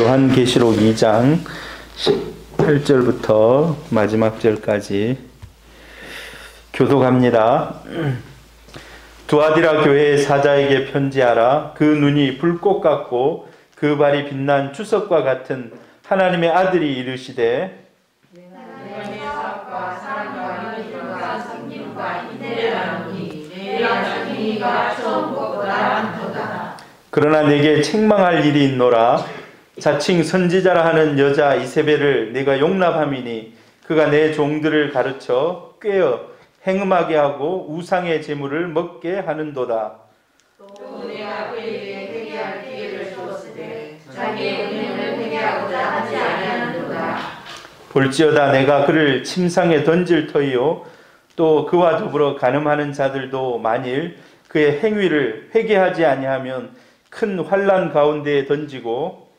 요한계시록 2장 18절부터 마지막 절까지 교독합니다. 두아디라 교회의 사자에게 편지하라. 그 눈이 불꽃 같고 그 발이 빛난 주석과 같은 하나님의 아들이 이르시되 내 사업과 사랑과 믿음과 섬김과 인내를 나누니 내가 정의가 처음 것보다 많도다. 그러나 내게 책망할 일이 있노라. 자칭 선지자라 하는 여자 이세벨을 내가 용납함이니 그가 내 종들을 가르쳐 꾀어 행음하게 하고 우상의 제물을 먹게 하는도다. 또 내가 그에게 회개할 기회를 주었으되 자기의 은혜를 회개하고자 하지 아니하는도다. 볼지어다 내가 그를 침상에 던질 터이요 또 그와 더불어 간음하는 자들도 만일 그의 행위를 회개하지 아니하면 큰 환난 가운데에 던지고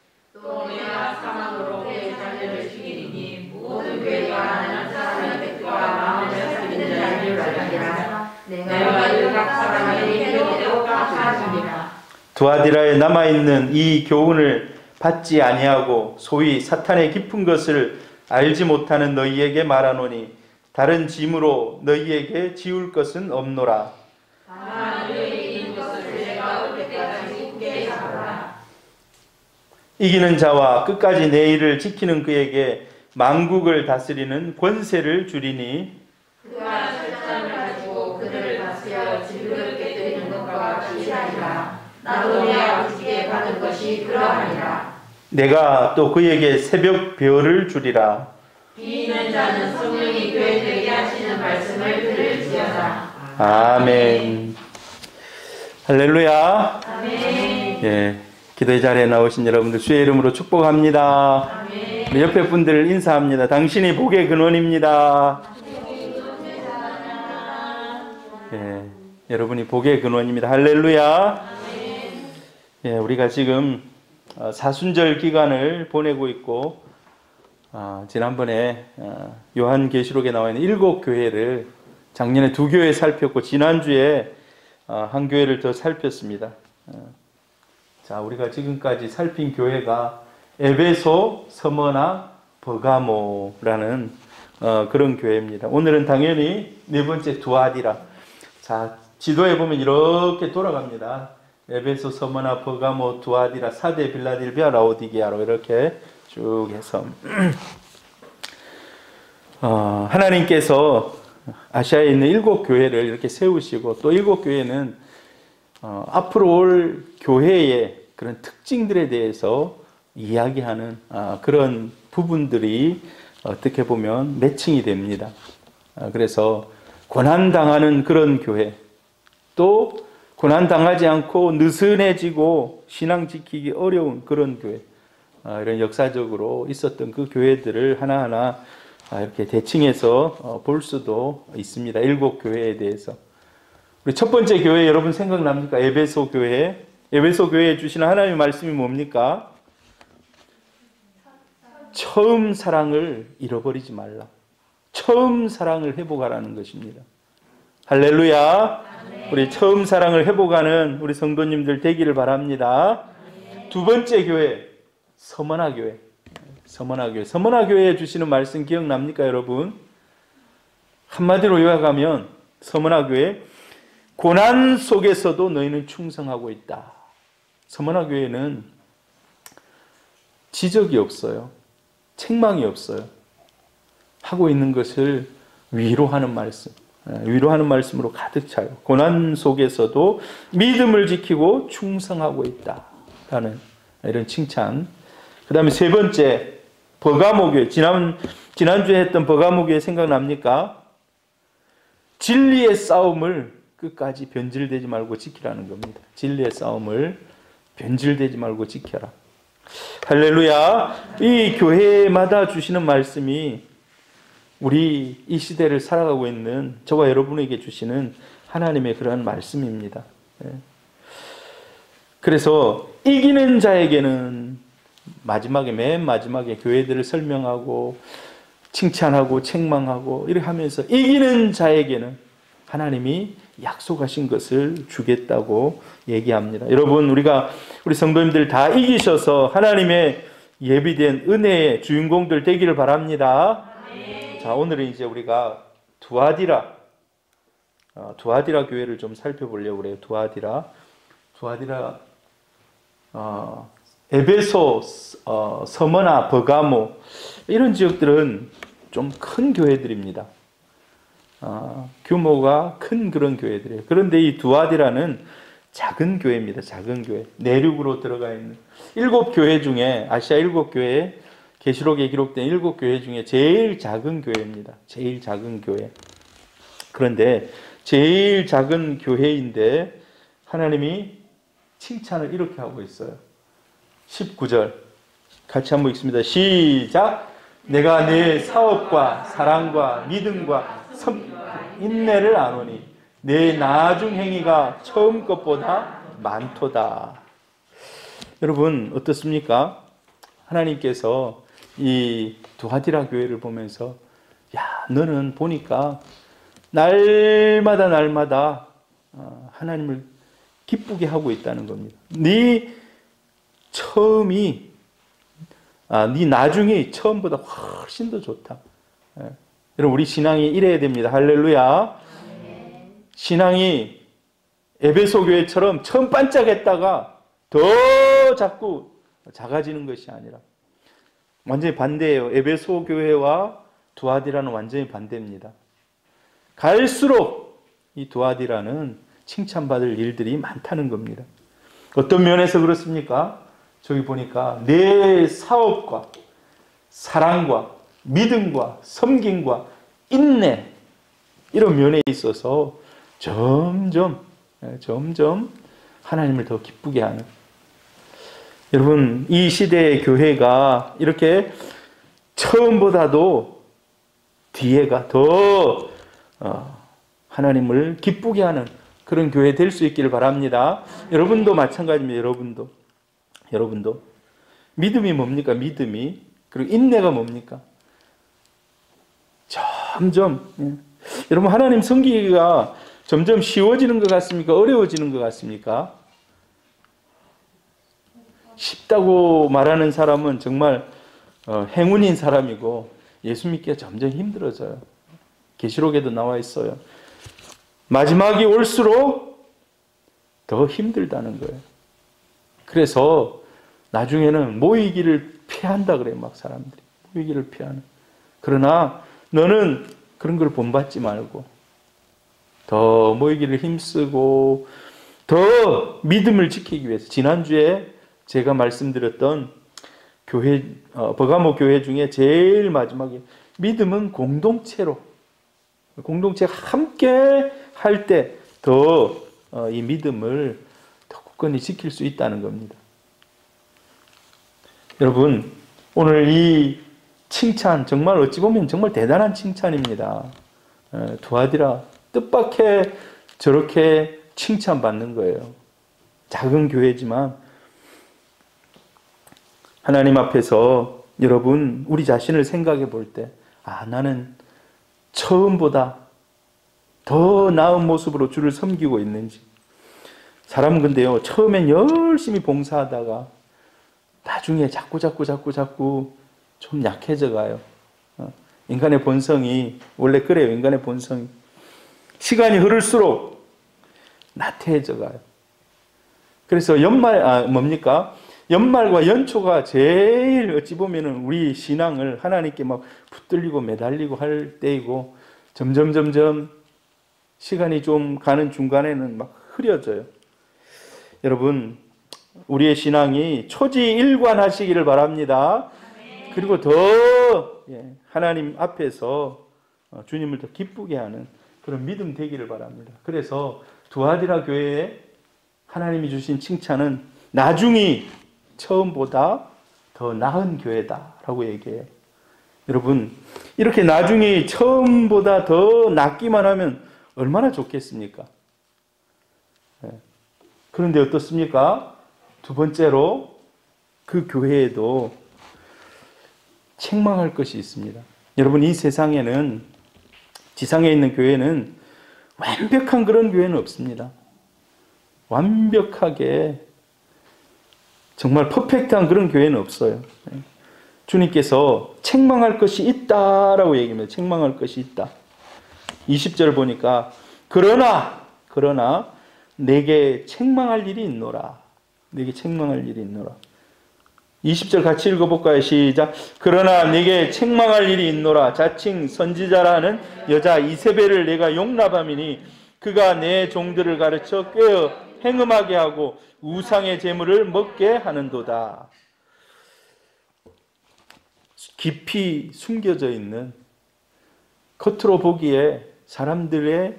또 내가 사망으로 그의 자녀를 죽이리니 모든 괴가 하나님 사람의 뜻과 마음을 살리는 자를 알리라. 내가 일각 사람의 행위대로 갚아주리라. 두아디라에 남아있는 이 교훈을 받지 아니하고 소위 사탄의 깊은 것을 알지 못하는 너희에게 말하노니 다른 짐으로 너희에게 지울 것은 없노라. 다만 너희에게 이 것을 내가 올 때까지 굳게 잡으라. 이기는 자와 끝까지 내 일을 지키는 그에게 만국을 다스리는 권세를 주리니 그가 설정을 가지고 그들을 다스려 진흙을 깨뜨리는 것과 같이 하리라. 나도 내 아버지께 받은 것이 그러하니라. 내가 또 그에게 새벽 별을 주리라. 비 있는 자는 성령이 교회되게 하시는 말씀을 들을지어다. 아멘. 할렐루야. 아멘. 예, 기도의 자리에 나오신 여러분들 주의 이름으로 축복합니다. 아멘. 우리 옆에 분들을 인사합니다. 당신이 복의 근원입니다. 예, 여러분이 복의 근원입니다. 할렐루야. 예, 우리가 지금 사순절 기간을 보내고 있고 지난번에 요한계시록에 나와 있는 7교회를 작년에 2교회 살폈고 지난주에 한 교회를 더 살폈습니다. 자, 우리가 지금까지 살핀 교회가 에베소, 서머나, 버가모라는 그런 교회입니다. 오늘은 당연히 네 번째 두아디라. 자, 지도에 보면 이렇게 돌아갑니다. 에베소, 서머나, 버가모, 두아디라, 사데, 빌라델비아, 라오디게아로 이렇게 쭉 해서 하나님께서 아시아에 있는 7교회를 이렇게 세우시고 또 7교회는 앞으로 올 교회의 그런 특징들에 대해서 이야기하는 그런 부분들이 어떻게 보면 매칭이 됩니다. 그래서 고난당하는 그런 교회, 또 고난당하지 않고 느슨해지고 신앙 지키기 어려운 그런 교회, 이런 역사적으로 있었던 그 교회들을 하나하나 이렇게 대칭해서 볼 수도 있습니다. 7교회에 대해서. 우리 첫 번째 교회 여러분 생각납니까? 에베소 교회. 에베소 교회에 주시는 하나님의 말씀이 뭡니까? 처음 사랑을 잃어버리지 말라. 처음 사랑을 회복하라는 것입니다. 할렐루야. 우리 처음 사랑을 회복하는 우리 성도님들 되기를 바랍니다. 두 번째 교회, 서머나 교회. 서머나 교회. 서머나 교회에 주시는 말씀 기억납니까, 여러분? 한마디로 요약하면 서머나 교회, 고난 속에서도 너희는 충성하고 있다. 서머나 교회는 지적이 없어요. 책망이 없어요. 하고 있는 것을 위로하는 말씀. 위로하는 말씀으로 가득 차요. 고난 속에서도 믿음을 지키고 충성하고 있다라는 이런 칭찬. 그 다음에 세 번째, 버가모 교회. 지난주에 했던 버가모 교회 생각납니까? 진리의 싸움을 끝까지 변질되지 말고 지키라는 겁니다. 진리의 싸움을 변질되지 말고 지켜라. 할렐루야. 이 교회마다 주시는 말씀이 우리 이 시대를 살아가고 있는 저와 여러분에게 주시는 하나님의 그러한 말씀입니다. 그래서 이기는 자에게는 마지막에, 맨 마지막에 교회들을 설명하고 칭찬하고 책망하고 이렇게 하면서 이기는 자에게는 하나님이 약속하신 것을 주겠다고 얘기합니다. 여러분, 우리 성도님들 다 이기셔서 하나님의 예비된 은혜의 주인공들 되기를 바랍니다. 자, 오늘은 이제 우리가 두아디라 교회를 좀 살펴보려고 그래요. 두아디라 에베소, 서머나, 버가모 이런 지역들은 좀 큰 교회들입니다. 규모가 큰 그런 교회들이에요. 그런데 이 두아디라는 작은 교회입니다. 작은 교회. 내륙으로 들어가 있는 7교회 중에, 아시아 7교회, 계시록에 기록된 7교회 중에 제일 작은 교회입니다. 제일 작은 교회. 그런데 제일 작은 교회인데 하나님이 칭찬을 이렇게 하고 있어요. 19절 같이 한번 읽습니다. 시작. 내가 내 사업과 사랑과 믿음과 인내를 아노니 내 나중 행위가 처음 것보다 많도다. 여러분 어떻습니까? 하나님께서 이 두아디라 교회를 보면서 야, 너는 보니까 날마다 하나님을 기쁘게 하고 있다는 겁니다. 네 나중이 처음보다 훨씬 더 좋다. 여러분 우리 신앙이 이래야 됩니다. 할렐루야. 신앙이 에베소 교회처럼 처음 반짝했다가 더 자꾸 작아지는 것이 아니라 완전히 반대예요. 에베소 교회와 두아디라는 완전히 반대입니다. 갈수록 이 두아디라는 칭찬받을 일들이 많다는 겁니다. 어떤 면에서 그렇습니까? 저기 보니까 내 사업과 사랑과 믿음과 섬김과 인내 이런 면에 있어서 점점 하나님을 더 기쁘게 하는, 여러분 이 시대의 교회가 이렇게 처음보다도 뒤에가 더 하나님을 기쁘게 하는 그런 교회 될 수 있기를 바랍니다. 여러분도 마찬가지입니다. 여러분도 믿음이 뭡니까? 믿음이. 그리고 인내가 뭡니까? 점점 여러분 하나님 섬기기가 점점 쉬워지는 것 같습니까? 어려워지는 것 같습니까? 쉽다고 말하는 사람은 정말 행운인 사람이고 예수 믿기가 점점 힘들어져요. 계시록에도 나와 있어요. 마지막이 올수록 더 힘들다는 거예요. 그래서 나중에는 모이기를 피한다 그래요. 막 사람들이 모이기를 피하는. 그러나 너는 그런 걸 본받지 말고 더 모이기를 힘쓰고 더 믿음을 지키기 위해서, 지난주에 제가 말씀드렸던 교회, 버가모 교회 중에 제일 마지막에 믿음은 공동체가 함께 할 때 더 이 믿음을 더 굳건히 지킬 수 있다는 겁니다. 여러분 오늘 이 칭찬 정말 어찌 보면 정말 대단한 칭찬입니다. 두아디라 뜻밖의 저렇게 칭찬받는 거예요. 작은 교회지만 하나님 앞에서 여러분 우리 자신을 생각해 볼 때 나는 처음보다 더 나은 모습으로 주를 섬기고 있는지. 사람은 근데요 처음엔 열심히 봉사하다가 나중에 자꾸 좀 약해져 가요. 인간의 본성이 원래 그래요. 인간의 본성이 시간이 흐를수록 나태해져 가요. 그래서 연말과 연초가 제일 어찌 보면은 우리 신앙을 하나님께 막 붙들리고 매달리고 할 때이고, 점점 시간이 좀 가는 중간에는 막 흐려져요. 여러분 우리의 신앙이 초지일관하시기를 바랍니다. 그리고 더 하나님 앞에서 주님을 더 기쁘게 하는 그런 믿음 되기를 바랍니다. 그래서 두아디라 교회에 하나님이 주신 칭찬은 나중이 처음보다 더 나은 교회다라고 얘기해요. 여러분 이렇게 나중이 처음보다 더 낫기만 하면 얼마나 좋겠습니까? 그런데 어떻습니까? 두 번째로 그 교회에도 책망할 것이 있습니다. 여러분 이 세상에는, 지상에 있는 교회는 완벽한 그런 교회는 없습니다. 완벽하게 정말 퍼펙트한 그런 교회는 없어요. 주님께서 책망할 것이 있다라고 얘기합니다. 책망할 것이 있다. 20절 보니까 그러나 내게 책망할 일이 있노라. 내게 책망할 일이 있노라. 20절 같이 읽어볼까요? 시작. 그러나 내게 책망할 일이 있노라. 자칭 선지자라는 여자 이세벨을 내가 용납함이니 그가 내 종들을 가르쳐 꾀어 행음하게 하고 우상의 제물을 먹게 하는도다. 깊이 숨겨져 있는, 겉으로 보기에, 사람들의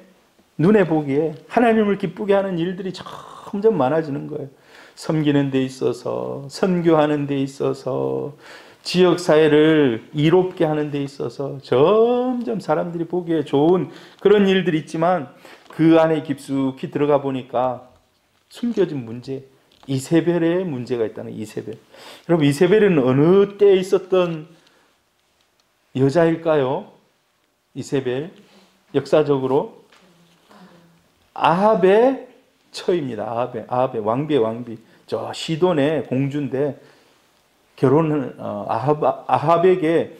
눈에 보기에 하나님을 기쁘게 하는 일들이 점점 많아지는 거예요. 섬기는 데 있어서, 선교하는 데 있어서, 지역사회를 이롭게 하는 데 있어서 점점 사람들이 보기에 좋은 그런 일들이 있지만 그 안에 깊숙이 들어가 보니까 숨겨진 문제, 이세벨의 문제가 있다는 이세벨. 여러분, 이세벨은 어느 때에 있었던 여자일까요? 이세벨, 역사적으로 아합의 처입니다. 아합의 왕비. 저 시돈의 공주인데 결혼을 아합에게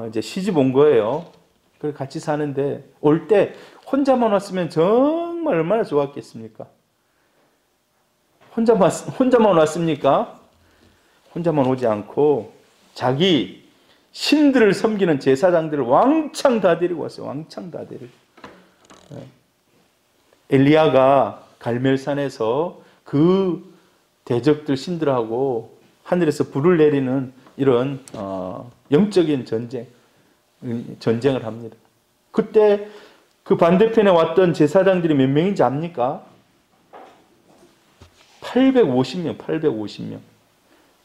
이제 시집 온 거예요. 그래서 같이 사는데 올 때 혼자만 왔으면 정말 얼마나 좋았겠습니까? 혼자만 왔습니까? 혼자만 오지 않고 자기 신들을 섬기는 제사장들을 왕창 다 데리고 왔어요. 왕창 다 데리고. 엘리야가 갈멜산에서 그 대적들 신들하고 하늘에서 불을 내리는 이런 영적인 전쟁을 합니다. 그때 그 반대편에 왔던 제사장들이 몇 명인지 압니까? 850명.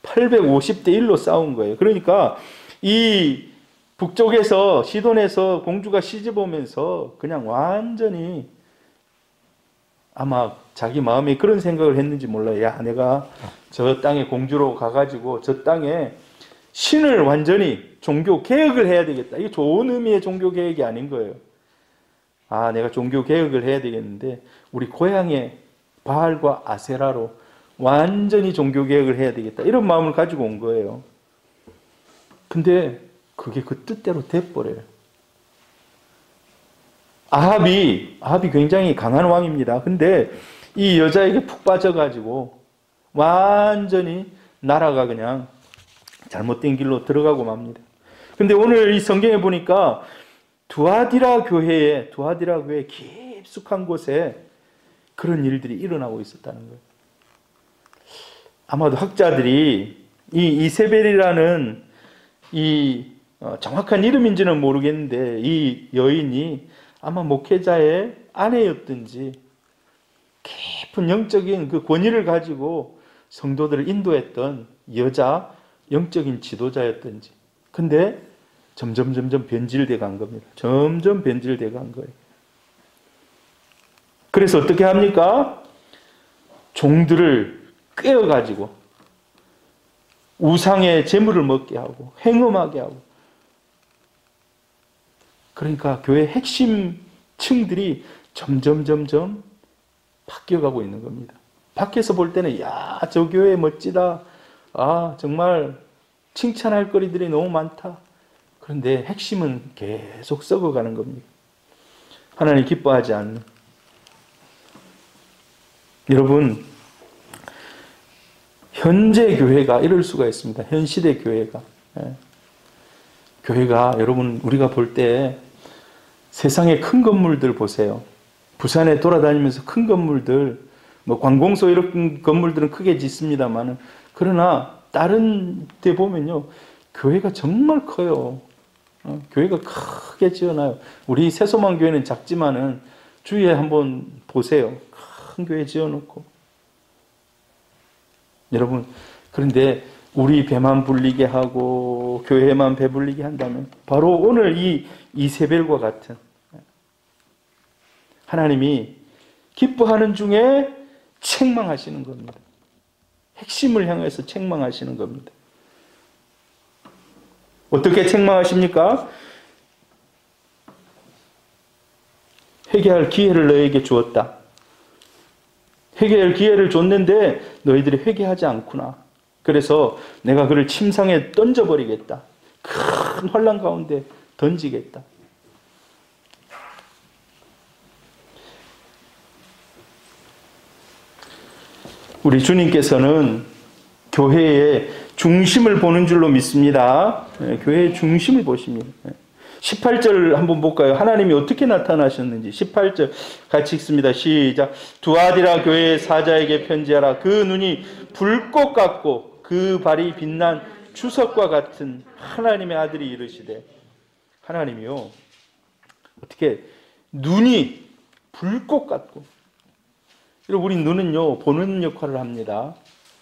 850대 1로 싸운 거예요. 그러니까 이 북쪽에서 시돈에서 공주가 시집 오면서 그냥 완전히 아마 자기 마음에 그런 생각을 했는지 몰라요. 야, 내가 저 땅에 공주로 가가지고 저 땅에 신을 완전히 종교 개혁을 해야 되겠다. 이게 좋은 의미의 종교 개혁이 아닌 거예요. 아, 내가 종교 개혁을 해야 되겠는데 우리 고향의 바알과 아세라로 완전히 종교 개혁을 해야 되겠다. 이런 마음을 가지고 온 거예요. 근데 그게 그 뜻대로 돼버려요. 아합이 굉장히 강한 왕입니다. 근데 이 여자에게 푹 빠져가지고 완전히 나라가 그냥 잘못된 길로 들어가고 맙니다. 근데 오늘 이 성경에 보니까 두아디라 교회에 깊숙한 곳에 그런 일들이 일어나고 있었다는 거예요. 아마도 학자들이 이 이세벨이라는 이 정확한 이름인지는 모르겠는데 이 여인이 아마 목회자의 아내였든지 깊은 영적인 그 권위를 가지고 성도들을 인도했던 여자 영적인 지도자였든지. 근데 점점 변질돼 간 겁니다. 점점 변질돼 간 거예요. 그래서 어떻게 합니까? 종들을 꿰어가지고 우상의 제물을 먹게 하고 행음하게 하고. 그러니까 교회 핵심 층들이 점점 바뀌어가고 있는 겁니다. 밖에서 볼 때는 야, 저 교회 멋지다. 아, 정말 칭찬할 거리들이 너무 많다. 그런데 핵심은 계속 썩어가는 겁니다. 하나님 기뻐하지 않는. 여러분, 현재 교회가 이럴 수가 있습니다. 현 시대 교회가. 교회가 여러분 우리가 볼 때 세상의 큰 건물들 보세요. 부산에 돌아다니면서 큰 건물들, 뭐 관공서 이런 건물들은 크게 짓습니다만, 그러나 다른 데 보면요, 교회가 정말 커요. 교회가 크게 지어놔요. 우리 새소망 교회는 작지만은 주위에 한번 보세요. 큰 교회 지어놓고. 여러분, 그런데 우리 배만 불리게 하고 교회만 배불리게 한다면 바로 오늘 이 이세벨과 같은 하나님이 기뻐하는 중에 책망하시는 겁니다. 핵심을 향해서 책망하시는 겁니다. 어떻게 책망하십니까? 회개할 기회를 너에게 주었다. 회개할 기회를 줬는데 너희들이 회개하지 않구나. 그래서 내가 그를 침상에 던져버리겠다. 큰 환란 가운데 던지겠다. 우리 주님께서는 교회의 중심을 보는 줄로 믿습니다. 교회의 중심을 보십니다. 18절 한번 볼까요? 하나님이 어떻게 나타나셨는지. 18절 같이 읽습니다. 시작. 두아디라 교회의 사자에게 편지하라. 그 눈이 불꽃 같고 그 발이 빛난 주석과 같은 하나님의 아들이 이르시되. 하나님이요, 어떻게 눈이 불꽃 같고. 우리 눈은요, 보는 역할을 합니다.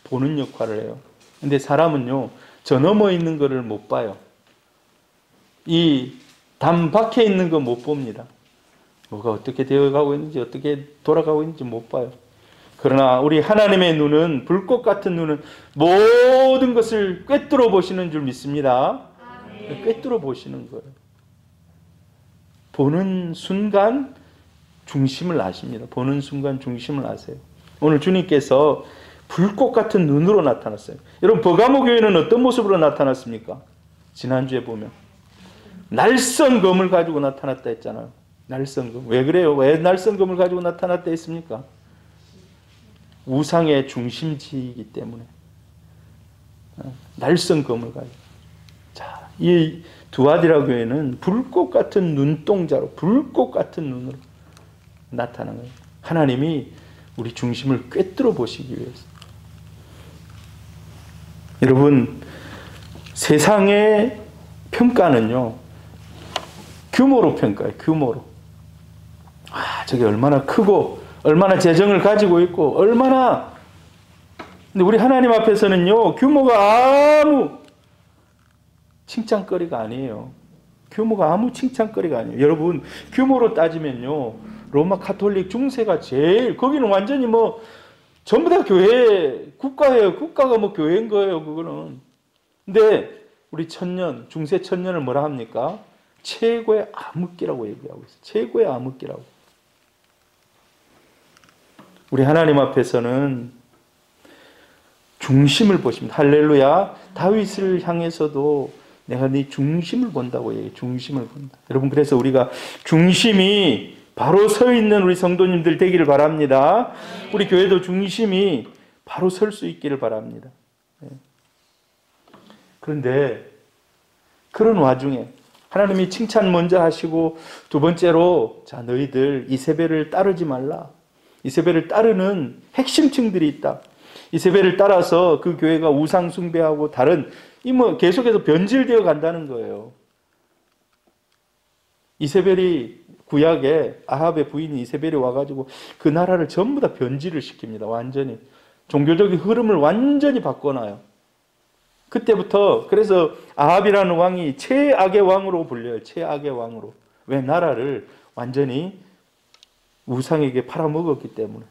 보는 역할을 해요. 근데 사람은요, 저 넘어 있는 것을 못 봐요. 이 담 밖에 있는 거 못 봅니다. 뭐가 어떻게 되어가고 있는지, 어떻게 돌아가고 있는지 못 봐요. 그러나 우리 하나님의 눈은, 불꽃 같은 눈은 모든 것을 꿰뚫어 보시는 줄 믿습니다. 꿰뚫어 보시는 거예요. 보는 순간 중심을 아십니다. 보는 순간 중심을 아세요. 오늘 주님께서 불꽃 같은 눈으로 나타났어요. 여러분, 버가모 교회는 어떤 모습으로 나타났습니까? 지난주에 보면 날선 검을 가지고 나타났다 했잖아요. 날선 검. 왜 그래요? 왜 날선 검을 가지고 나타났다 했습니까? 우상의 중심지이기 때문에. 날선 검을 가지고. 자, 이 두아디라 교회는 불꽃 같은 눈동자로, 불꽃 같은 눈으로 나타나는 거예요. 하나님이 우리 중심을 꿰뚫어 보시기 위해서. 여러분, 세상의 평가는요, 규모로 평가해요. 규모로. 저게 얼마나 크고 얼마나 재정을 가지고 있고 얼마나. 근데 우리 하나님 앞에서는요, 규모가 아무 칭찬거리가 아니에요. 규모가 아무 칭찬거리가 아니에요. 여러분, 규모로 따지면요, 로마 가톨릭 중세가 제일, 거기는 완전히 뭐 전부 다 교회, 국가예요. 국가가 뭐 교회인 거예요, 그거는. 근데 우리 천년, 중세 천년을 뭐라 합니까? 최고의 암흑기라고 얘기하고 있어요. 최고의 암흑기라고. 우리 하나님 앞에서는 중심을 보십니다. 할렐루야. 다윗을 향해서도 내가 네 중심을 본다고 얘기해요. 중심을 본다. 여러분, 그래서 우리가 중심이 바로 서 있는 우리 성도님들 되기를 바랍니다. 우리 교회도 중심이 바로 설 수 있기를 바랍니다. 그런데 그런 와중에 하나님이 칭찬 먼저 하시고, 두 번째로, 자, 너희들 이세벨을 따르지 말라. 이세벨을 따르는 핵심층들이 있다. 이세벨을 따라서 그 교회가 우상 숭배하고 다른 계속해서 변질되어 간다는 거예요. 이세벨이 구약에 아합의 부인 이세벨이 와가지고 그 나라를 전부 다 변질을 시킵니다. 완전히 종교적인 흐름을 완전히 바꿔놔요. 그때부터, 그래서 아합이라는 왕이 최악의 왕으로 불려요. 최악의 왕으로. 왜? 나라를 완전히 우상에게 팔아먹었기 때문에.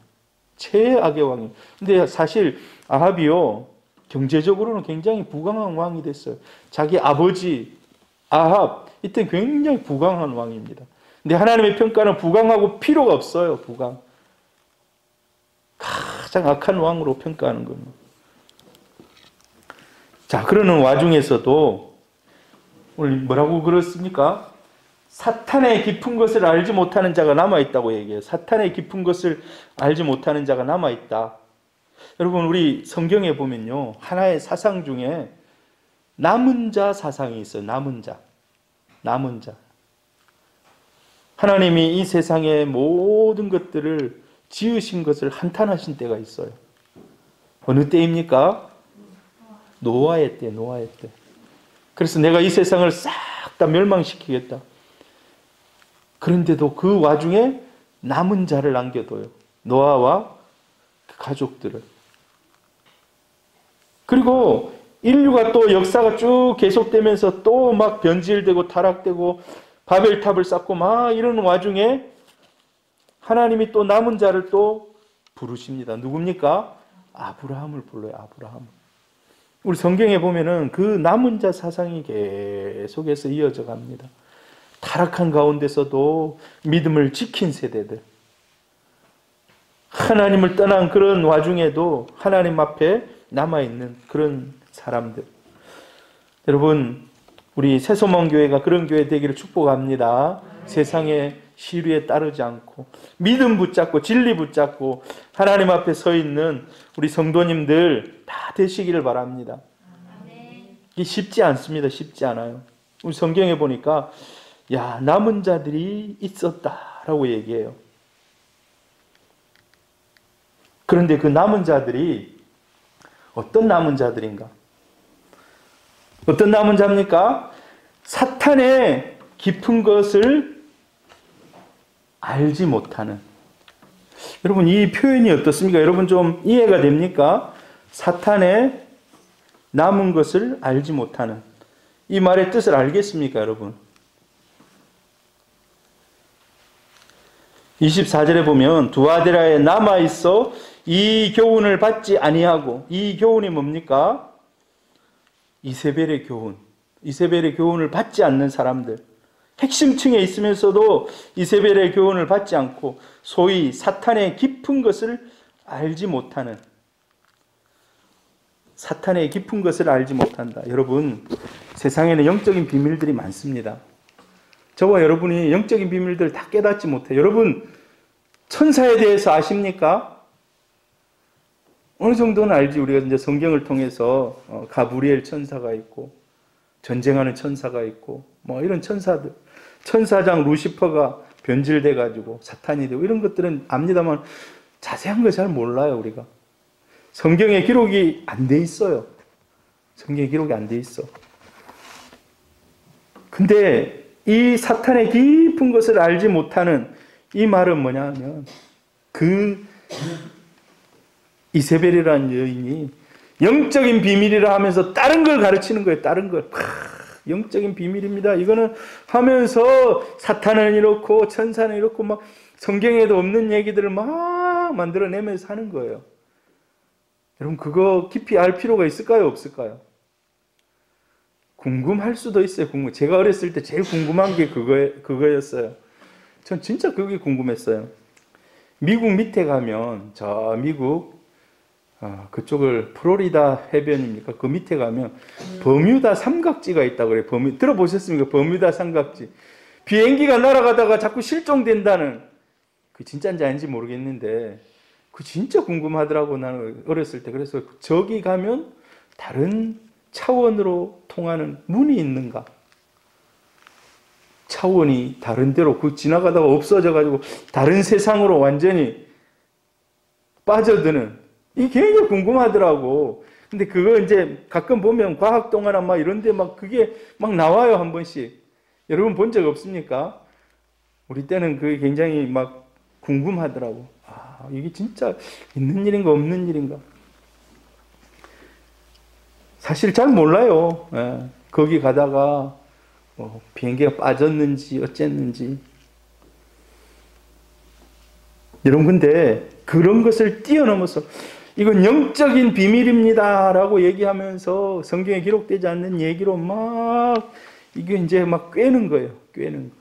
최악의 왕이. 근데 사실 아합이요, 경제적으로는 굉장히 부강한 왕이 됐어요. 자기 아버지 아합, 이때 굉장히 부강한 왕입니다. 근데 하나님의 평가는 부강하고 필요가 없어요. 부강. 가장 악한 왕으로 평가하는 겁니다. 자, 그러는 와중에서도 오늘 뭐라고 그렇습니까? 사탄의 깊은 것을 알지 못하는 자가 남아있다고 얘기해요. 사탄의 깊은 것을 알지 못하는 자가 남아있다. 여러분, 우리 성경에 보면요, 하나의 사상 중에 남은 자 사상이 있어요. 남은 자. 남은 자. 하나님이 이 세상의 모든 것들을 지으신 것을 한탄하신 때가 있어요. 어느 때입니까? 노아의 때, 노아의 때. 그래서 내가 이 세상을 싹 다 멸망시키겠다. 그런데도 그 와중에 남은 자를 남겨둬요. 노아와 그 가족들을. 그리고 인류가 또 역사가 쭉 계속되면서 또 막 변질되고 타락되고 바벨탑을 쌓고 막 이런 와중에 하나님이 또 남은 자를 또 부르십니다. 누굽니까? 아브라함을 불러요. 아브라함. 우리 성경에 보면은 그 남은 자 사상이 계속해서 이어져 갑니다. 타락한 가운데서도 믿음을 지킨 세대들. 하나님을 떠난 그런 와중에도 하나님 앞에 남아있는 그런 사람들. 여러분, 우리 새소망교회가 그런 교회 되기를 축복합니다. 세상의 시류에 따르지 않고 믿음 붙잡고 진리 붙잡고 하나님 앞에 서 있는 우리 성도님들 다 되시기를 바랍니다. 이게 쉽지 않습니다. 쉽지 않아요. 우리 성경에 보니까 야, 남은 자들이 있었다라고 얘기해요. 그런데 그 남은 자들이 어떤 남은 자들인가? 어떤 남은 자입니까? 사탄의 깊은 것을 알지 못하는. 여러분, 이 표현이 어떻습니까? 여러분 좀 이해가 됩니까? 사탄의 남은 것을 알지 못하는. 이 말의 뜻을 알겠습니까, 여러분? 24절에 보면 두아데라에 남아있어 이 교훈을 받지 아니하고, 이 교훈이 뭡니까? 이세벨의 교훈. 이세벨의 교훈을 받지 않는 사람들. 핵심층에 있으면서도 이세벨의 교훈을 받지 않고 소위 사탄의 깊은 것을 알지 못하는. 사탄의 깊은 것을 알지 못한다. 여러분, 세상에는 영적인 비밀들이 많습니다. 저와 여러분이 영적인 비밀들을 다 깨닫지 못해요. 여러분, 천사에 대해서 아십니까? 어느 정도는 알지. 우리가 이제 성경을 통해서 가브리엘 천사가 있고 전쟁하는 천사가 있고 뭐 이런 천사들, 천사장 루시퍼가 변질돼 가지고 사탄이 되고 이런 것들은 압니다만 자세한 거 잘 몰라요. 우리가 성경에 기록이 안 돼 있어요. 성경에 기록이 안 돼 있어. 근데 이 사탄의 깊은 것을 알지 못하는 이 말은 뭐냐 하면 그 이세벨이라는 여인이 영적인 비밀이라 하면서 다른 걸 가르치는 거예요. 다른 걸. 영적인 비밀입니다. 이거는 하면서 사탄은 이렇고 천사는 이렇고 막 성경에도 없는 얘기들을 막 만들어내면서 하는 거예요. 여러분, 그거 깊이 알 필요가 있을까요? 없을까요? 궁금할 수도 있어요. 제가 어렸을 때 제일 궁금한 게 그거였어요. 전 진짜 그게 궁금했어요. 미국 밑에 가면, 저 미국 그쪽을 플로리다 해변입니까? 그 밑에 가면 버뮤다 삼각지가 있다고 그래요. 들어보셨습니까? 버뮤다 삼각지. 비행기가 날아가다가 자꾸 실종된다는, 그 진짜인지 아닌지 모르겠는데 그 진짜 궁금하더라고, 나는 어렸을 때. 그래서 저기 가면 다른 차원으로 통하는 문이 있는가? 차원이 다른 데로 그 지나가다가 없어져가지고 다른 세상으로 완전히 빠져드는, 이게 굉장히 궁금하더라고. 근데 그거 이제 가끔 보면 과학동화나 막 이런데 막 그게 막 나와요, 한 번씩. 여러분 본 적 없습니까? 우리 때는 그게 굉장히 막 궁금하더라고. 아, 이게 진짜 있는 일인가 없는 일인가? 사실 잘 몰라요. 예. 거기 가다가 비행기가 빠졌는지 어쨌는지. 여러분, 근데 그런 것을 뛰어넘어서 이건 영적인 비밀입니다 라고 얘기하면서 성경에 기록되지 않는 얘기로 막 이게 이제 막 꿰는 거예요. 꿰는 거.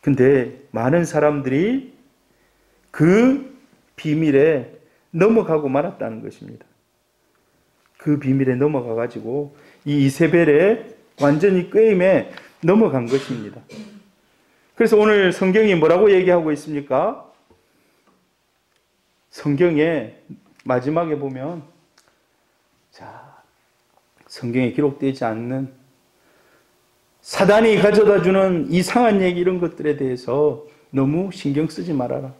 근데 많은 사람들이 그 비밀에 넘어가고 말았다는 것입니다. 그 비밀에 넘어가 가지고 이 이세벨의 완전히 꾀임에 넘어간 것입니다. 그래서 오늘 성경이 뭐라고 얘기하고 있습니까? 성경의 마지막에 보면, 자, 성경에 기록되지 않는 사단이 가져다 주는 이상한 얘기, 이런 것들에 대해서 너무 신경 쓰지 말아라.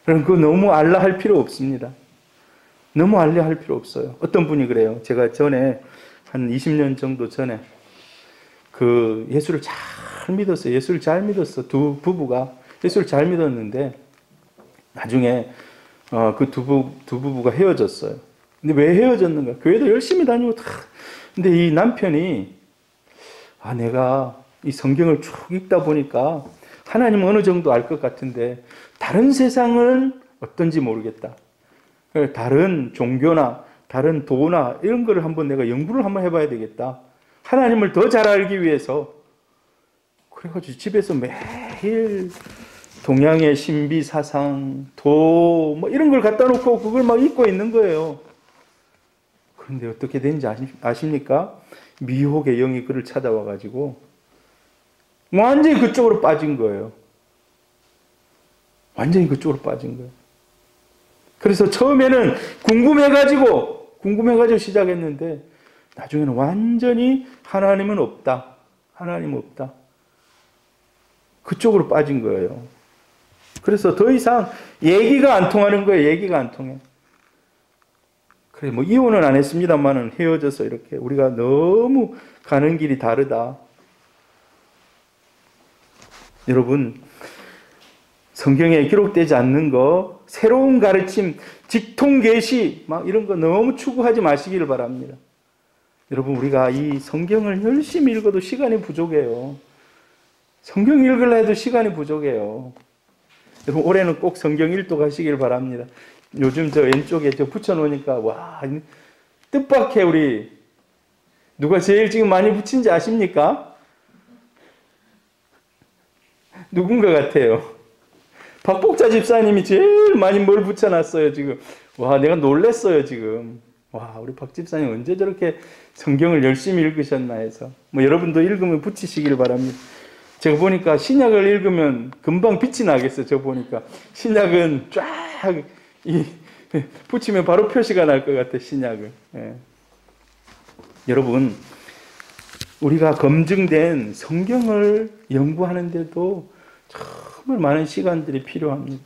그럼 그거 너무 알라 할 필요 없습니다. 너무 알려 할 필요 없어요. 어떤 분이 그래요. 제가 전에 한 20년 정도 전에 그 예수를 잘 믿었어요. 예수를 잘 믿었어. 두 부부가 예수를 잘 믿었는데 나중에 그 두 부부가 헤어졌어요. 근데 왜 헤어졌는가? 교회도 열심히 다니고 다. 근데 이 남편이 내가 이 성경을 쭉 읽다 보니까 하나님은 어느 정도 알 것 같은데 다른 세상은 어떤지 모르겠다. 다른 종교나 다른 도나 이런 거를 한번 내가 연구를 한번 해봐야 되겠다. 하나님을 더 잘 알기 위해서. 그래가지고 집에서 매일 동양의 신비 사상, 도, 뭐 이런 걸 갖다 놓고 그걸 막 읽고 있는 거예요. 그런데 어떻게 되는지 아십니까? 미혹의 영이 그를 찾아와 가지고 완전히 그쪽으로 빠진 거예요. 완전히 그쪽으로 빠진 거예요. 그래서 처음에는 궁금해가지고 시작했는데 나중에는 완전히 하나님은 없다. 하나님 없다. 그쪽으로 빠진 거예요. 그래서 더 이상 얘기가 안 통하는 거예요. 얘기가 안 통해. 그래, 뭐 이혼은 안 했습니다만은 헤어져서 이렇게 우리가 너무 가는 길이 다르다. 여러분, 성경에 기록되지 않는 거, 새로운 가르침, 직통 계시 막 이런 거 너무 추구하지 마시기를 바랍니다. 여러분, 우리가 이 성경을 열심히 읽어도 시간이 부족해요. 성경 읽으려 해도 시간이 부족해요. 여러분, 올해는 꼭 성경 일독 하시길 바랍니다. 요즘 저 왼쪽에 저 붙여놓으니까 와, 뜻밖의 우리 누가 제일 지금 많이 붙인지 아십니까? 누군가 같아요. 박복자 집사님이 제일 많이 뭘 붙여놨어요, 지금. 와, 내가 놀랬어요, 지금. 와, 우리 박 집사님 언제 저렇게 성경을 열심히 읽으셨나 해서. 뭐 여러분도 읽으면 붙이시길 바랍니다. 제가 보니까 신약을 읽으면 금방 빛이 나겠어요, 저 보니까. 신약은 쫙, 붙이면 바로 표시가 날 것 같아, 신약을. 예. 여러분, 우리가 검증된 성경을 연구하는데도 정말 많은 시간들이 필요합니다.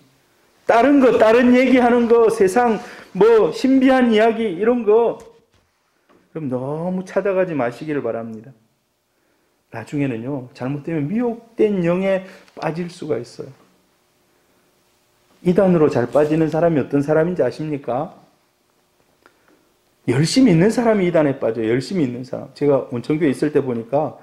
다른 얘기하는 거, 세상 뭐 신비한 이야기 이런 거 그럼 너무 찾아가지 마시기를 바랍니다. 나중에는요, 잘못되면 미혹된 영에 빠질 수가 있어요. 이단으로 잘 빠지는 사람이 어떤 사람인지 아십니까? 열심히 있는 사람이 이단에 빠져요. 열심히 있는 사람. 제가 온천교에 있을 때 보니까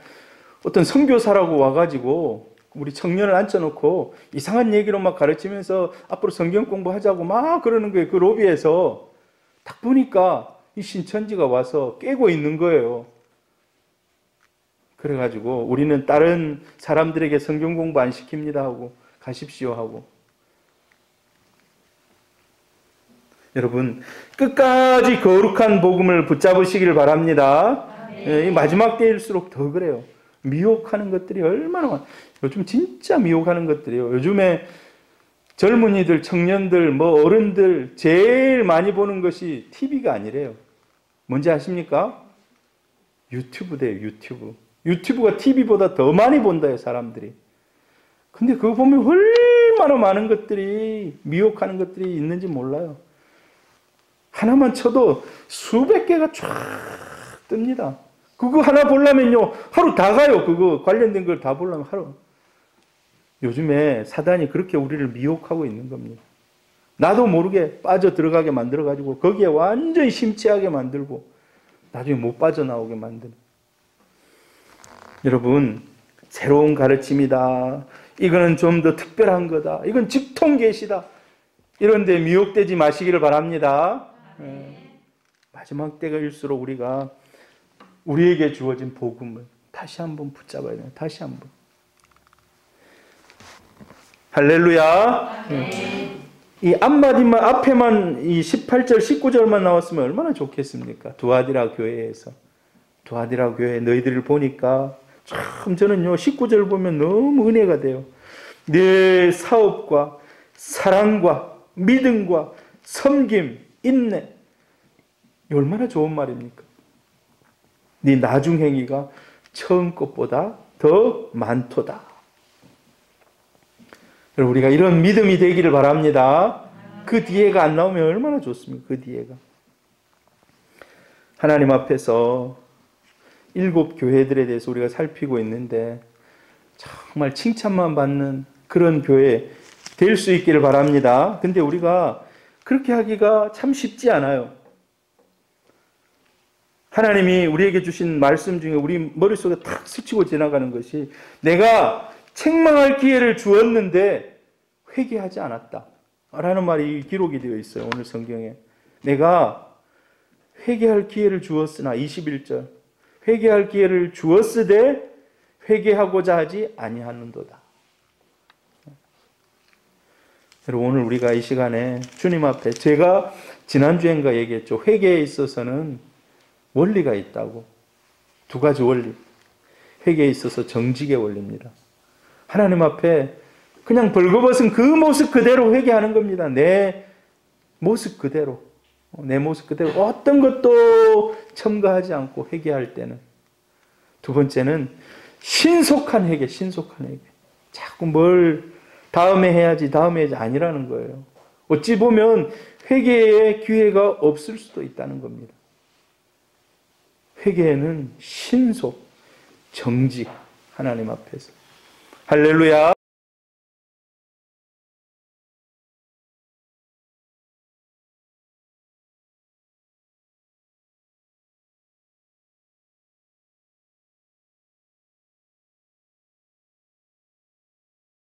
어떤 선교사라고 와가지고 우리 청년을 앉혀놓고 이상한 얘기로 막 가르치면서 앞으로 성경 공부하자고 막 그러는 거예요. 그 로비에서 딱 보니까 이 신천지가 와서 깨고 있는 거예요. 그래가지고 우리는 다른 사람들에게 성경 공부 안 시킵니다 하고 가십시오 하고. 여러분, 끝까지 거룩한 복음을 붙잡으시기를 바랍니다. 이 마지막 때일수록 더 그래요. 미혹하는 것들이 얼마나 많아요. 요즘 진짜 미혹하는 것들이에요. 요즘에 젊은이들, 청년들, 뭐 어른들 제일 많이 보는 것이 TV가 아니래요. 뭔지 아십니까? 유튜브래요. 유튜브. 유튜브가 TV보다 더 많이 본다요, 사람들이. 근데 그거 보면 얼마나 많은 것들이, 미혹하는 것들이 있는지 몰라요. 하나만 쳐도 수백 개가 쫙 뜹니다. 그거 하나 보려면요, 하루 다 가요. 그거 관련된 걸 다 보려면 하루. 요즘에 사단이 그렇게 우리를 미혹하고 있는 겁니다. 나도 모르게 빠져 들어가게 만들어가지고 거기에 완전히 심취하게 만들고 나중에 못 빠져나오게 만드는. 여러분, 새로운 가르침이다. 이거는 좀 더 특별한 거다. 이건 직통계시다. 이런 데 미혹되지 마시기를 바랍니다. 마지막 때가 일수록 우리가 우리에게 주어진 복음을 다시 한번 붙잡아야 돼요. 다시 한번. 할렐루야. 이 앞마디만, 앞에만 이 18절, 19절만 나왔으면 얼마나 좋겠습니까? 두아디라 교회에서. 두아디라 교회 너희들을 보니까 참 저는요, 19절 보면 너무 은혜가 돼요. 내 사업과 사랑과 믿음과 섬김, 인내. 얼마나 좋은 말입니까? 네 나중행위가 처음 것보다 더 많도다. 여러분, 우리가 이런 믿음이 되기를 바랍니다. 그 뒤에가 안 나오면 얼마나 좋습니까? 그 뒤에가. 하나님 앞에서 7 교회들에 대해서 우리가 살피고 있는데 정말 칭찬만 받는 그런 교회 될 수 있기를 바랍니다. 근데 우리가 그렇게 하기가 참 쉽지 않아요. 하나님이 우리에게 주신 말씀 중에 우리 머릿속에 탁 스치고 지나가는 것이 내가 책망할 기회를 주었는데 회개하지 않았다 라는 말이 기록이 되어 있어요. 오늘 성경에. 내가 회개할 기회를 주었으나 21절 회개할 기회를 주었으되 회개하고자 하지 아니하는도다. 여러분, 오늘 우리가 이 시간에 주님 앞에, 제가 지난주엔가 얘기했죠. 회개에 있어서는 원리가 있다고. 두 가지 원리. 회개에 있어서 정직의 원리입니다. 하나님 앞에 그냥 벌거벗은 그 모습 그대로 회개하는 겁니다. 내 모습 그대로. 내 모습 그대로 어떤 것도 첨가하지 않고 회개할 때는. 두 번째는 신속한 회개, 신속한 회개. 자꾸 뭘 다음에 해야지, 다음에 해야지 아니라는 거예요. 어찌 보면 회개의 기회가 없을 수도 있다는 겁니다. 회개에는 신속, 정직, 하나님 앞에서. 할렐루야.